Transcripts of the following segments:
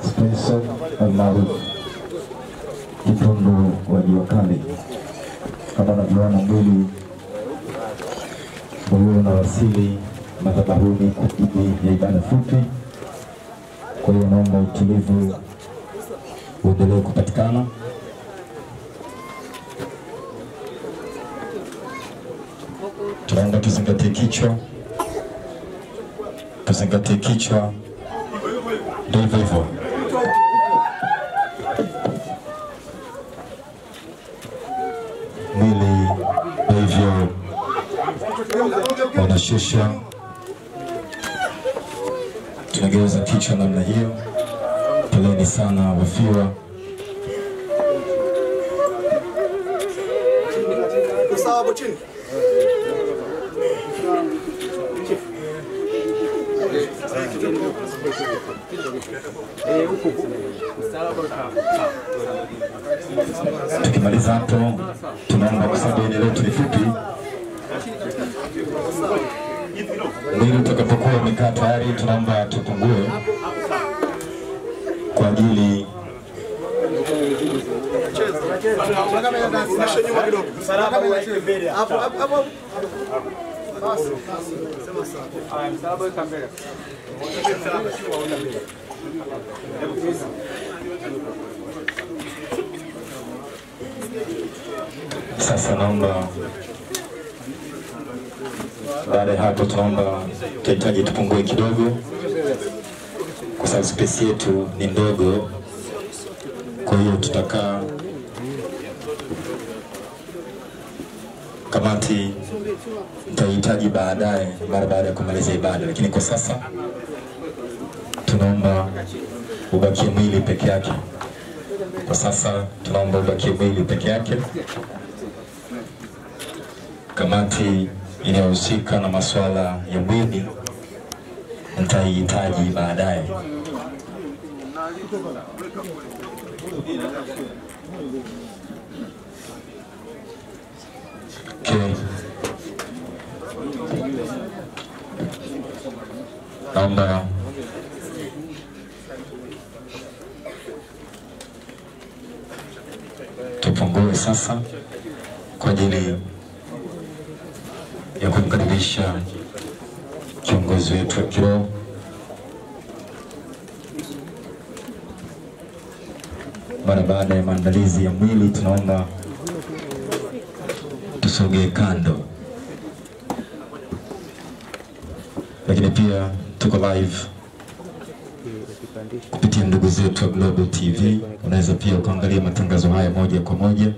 Spencer Almaruf Kitundu wa Jua Kali. Kama unavyoona mwili huyo na wasili madhabahuni kwa ajili ya ibada fupi. Kwa hiyo naomba utulivu uendelee kupatikana. Tunaomba tuzingatie kichwa. Tuzingatie kichwa. Ndio hivyo. Mwili hivyo unashusha. Tunageuza kichwa namna hiyo. Poleni sana wafiwa. Sawa chini. Tukimaliza hapo, tunaomba kwa sababu eneo letu ni fupi, mwili utakapokuwa umekaa tayari, tunaomba tupungue kwa ajili sasa. Naomba baada ya hapo, tunaomba tuhitaji tupungue kidogo kwa sababu space yetu ni ndogo. Kwa hiyo tutakaa, kamati tutahitaji baadaye mara baada ya kumaliza ibada, lakini kwa sasa tunaomba ubakie mwili peke yake. Kwa sasa tunaomba ubakie mwili peke yake. Kamati inayohusika na masuala ya mwili nitahitaji baadaye. Okay. Naomba tupungue sasa kwa ajili ya kumkaribisha kiongozi wetu wa kiroho. Mara baada ya maandalizi ya mwili, tunaomba tusogee kando. Lakini pia tuko live kupitia ndugu zetu wa Global TV. Unaweza pia ukaangalia matangazo haya moja kwa moja.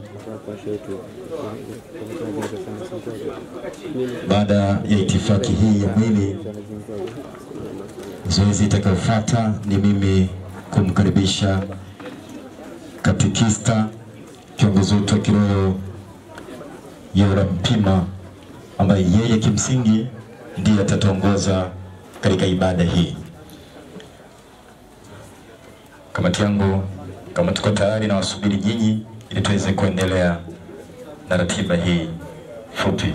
Baada ya itifaki hii ya mwili, zoezi itakayofuata ni mimi kumkaribisha katekista kiongozi wetu wa kiroho Yoram Mpima, ambaye yeye kimsingi ndiye atatuongoza katika ibada hii. Kamati yangu, kama tuko tayari, na wasubiri nyinyi ili tuweze kuendelea na ratiba hii fupi.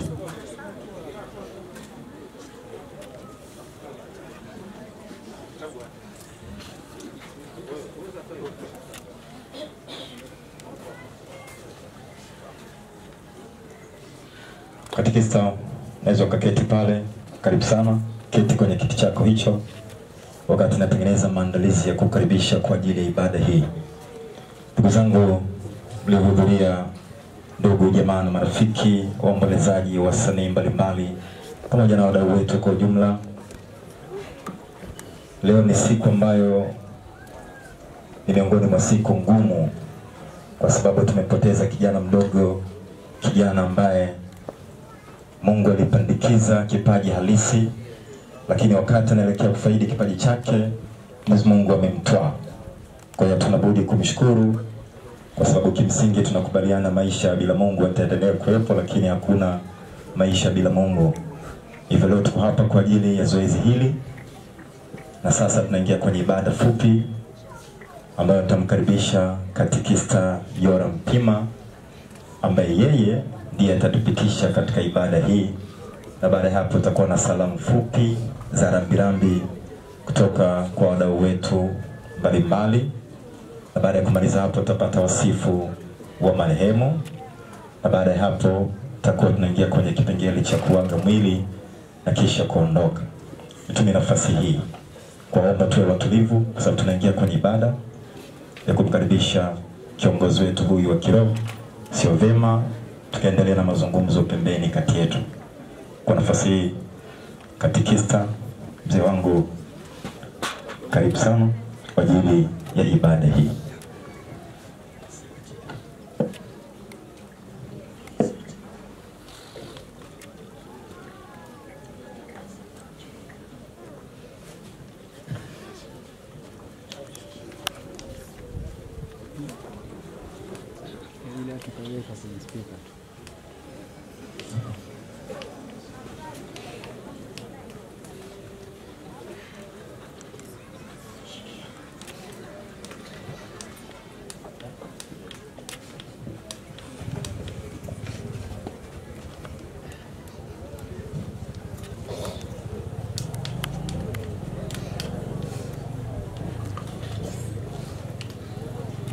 Katekista, naweza ukaketi pale. Karibu sana, keti kwenye kiti chako hicho wakati natengeneza maandalizi ya kukaribisha kwa ajili ya ibada hii. Ndugu zangu mliohudhuria, ndugu jamaa na marafiki, waombolezaji, wasanii mbalimbali, pamoja na wadau wetu kwa ujumla, leo ni siku ambayo ni miongoni mwa siku ngumu, kwa sababu tumepoteza kijana mdogo, kijana ambaye Mungu alipandikiza kipaji halisi, lakini wakati anaelekea kufaidi kipaji chake, Mwenyezi Mungu amemtoa. Kwa hiyo tunabudi kumshukuru, kwa sababu kimsingi tunakubaliana maisha bila Mungu yataendelea kuwepo, lakini hakuna maisha bila Mungu. Hivyo leo tuko hapa kwa ajili ya zoezi hili, na sasa tunaingia kwenye ibada fupi ambayo tutamkaribisha katekista Yoram Mpima, ambaye yeye ndiye atatupitisha katika ibada hii, na baada ya hapo tutakuwa na salamu fupi za rambirambi kutoka kwa wadau wetu mbalimbali, na baada ya kumaliza hapo tutapata wasifu wa marehemu, na baada ya hapo tutakuwa tunaingia kwenye kipengele cha kuaga mwili na kisha kuondoka. Nitumie nafasi hii kuomba tuwe watulivu kwa sababu tunaingia kwenye ibada ya kumkaribisha kiongozi wetu huyu wa kiroho. Sio vema tukaendelea na mazungumzo pembeni kati yetu. Kwa nafasi hii, katikista mzee wangu, karibu sana kwa ajili ya ibada hii.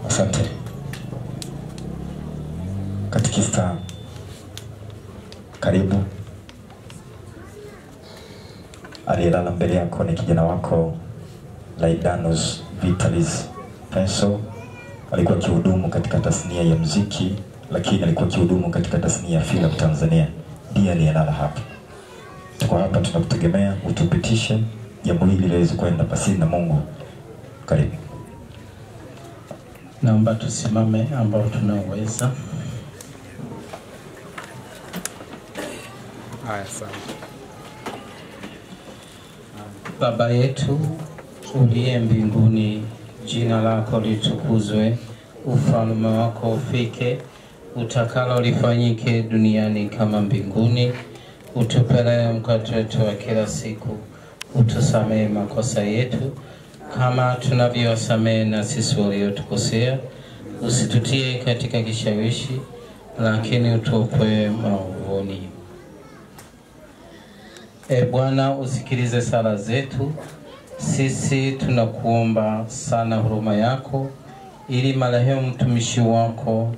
Asante. Katikista, karibu. Aliyelala mbele yako ni kijana wako Laidanus Vitalis Penso. Alikuwa kihudumu katika tasnia ya muziki, lakini alikuwa kihudumu katika tasnia ya filamu Tanzania. Ndiye aliyelala hapa. Tuko hapa tunakutegemea utupitishe jambo hili liweze kwenda pasini na Mungu. Karibu. Naomba tusimame ambao tunaweza. Haya sana. Baba yetu uliye mbinguni, jina lako litukuzwe, ufalme wako ufike, utakalo lifanyike duniani kama mbinguni. Utupe leo mkate wetu wa kila siku, utusamehe makosa yetu kama tunavyowasamehe na sisi waliotukosea, usitutie katika kishawishi, lakini utuokoe maovuni. Bwana, usikilize sala zetu. Sisi tunakuomba sana huruma yako, ili marehemu mtumishi wako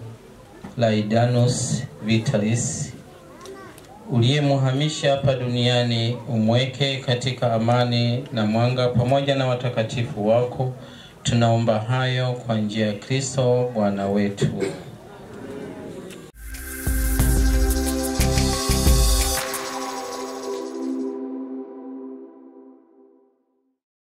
Laidanus Vitalis uliyemhamisha hapa duniani umweke katika amani na mwanga pamoja na watakatifu wako. Tunaomba hayo kwa njia ya Kristo Bwana wetu.